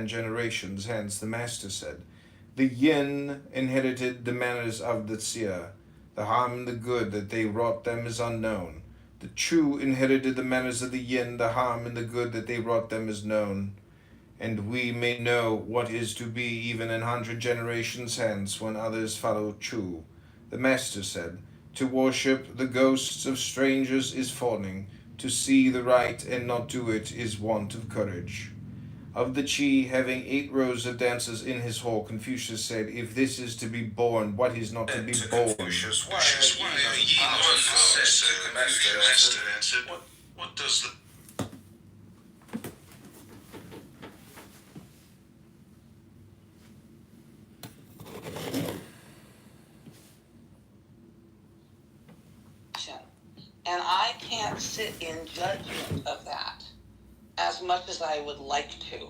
generations hence, the master said. The yin inherited the manners of the Xia. The harm and the good that they wrought them is unknown. The Chu inherited the manners of the yin. The harm and the good that they wrought them is known. And we may know what is to be even 100 generations hence when others follow Chu. The master said, to worship the ghosts of strangers is fawning. To see the right and not do it is want of courage. Of the Chi having 8 rows of dancers in his hall, Confucius said, if this is to be born, what is not to be born? Confucius, why are ye not said? The master answered, what does the and I can't sit in judgment of that as much as I would like to.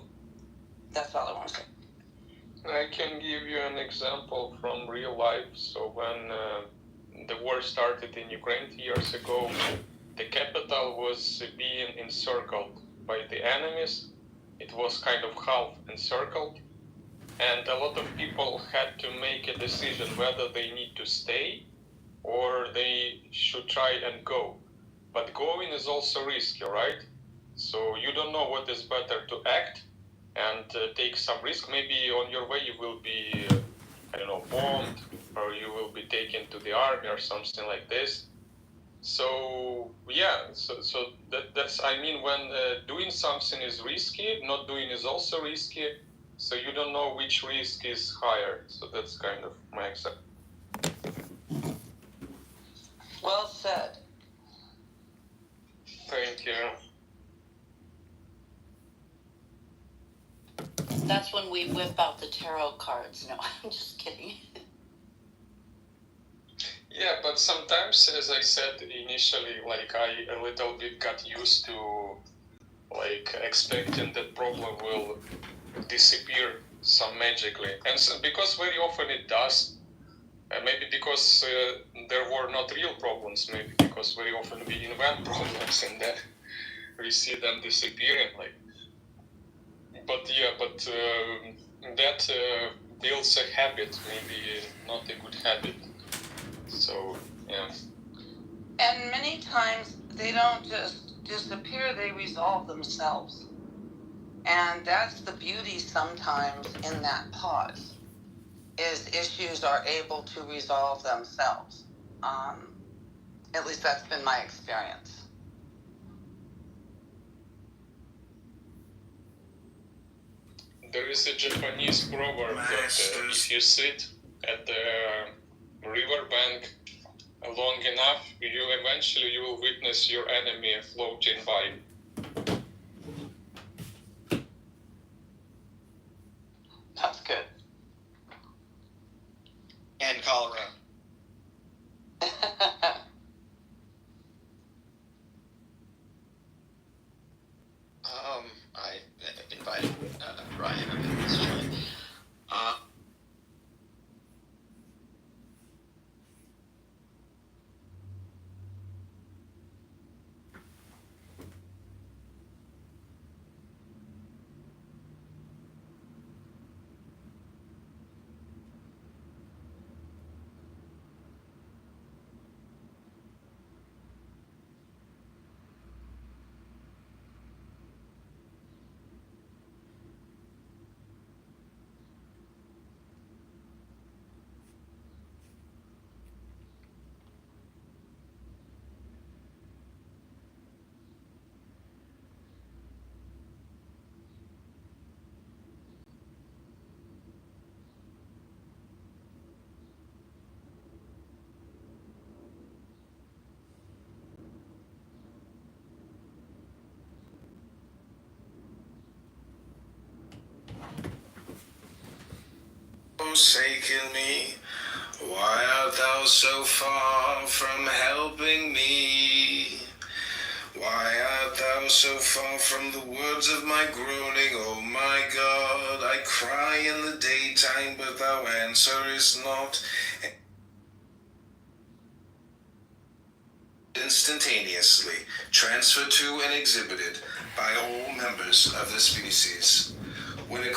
That's all I want to say. I can give you an example from real life. So when the war started in Ukraine 2 years ago, the capital was being encircled by the enemies. It was kind of half encircled. And a lot of people had to make a decision whether they need to stay or they should try and go. But going is also risky, right? So you don't know what is better, to act and take some risk. Maybe on your way you will be, bombed, or you will be taken to the army or something like this. So yeah, so that's, I mean, when doing something is risky, not doing is also risky. So you don't know which risk is higher. So that's kind of my example. Well said. Thank you. That's when we whip out the tarot cards. No, I'm just kidding. Yeah, but sometimes, as I said initially, like I a little bit got used to like expecting that problem will disappear some magically, and so, because very often it does. Maybe because there were not real problems. Maybe because very often we invent problems and then we see them disappearing. Like, but that builds a habit. Maybe not a good habit. So yeah. And many times they don't just disappear, they resolve themselves. And that's the beauty sometimes in that pause, is issues are able to resolve themselves. At least that's been my experience. There is a Japanese proverb that if you sit at the river bank long enough, you will witness your enemy floating by. That's good. and Colorado? I invited Ryan up in this joint. Forsaken me, why art thou so far from helping me? Why art thou so far from the words of my groaning? Oh my God, I cry in the daytime, but thou answerest not. Instantaneously transferred to and exhibited by all members of the species. when a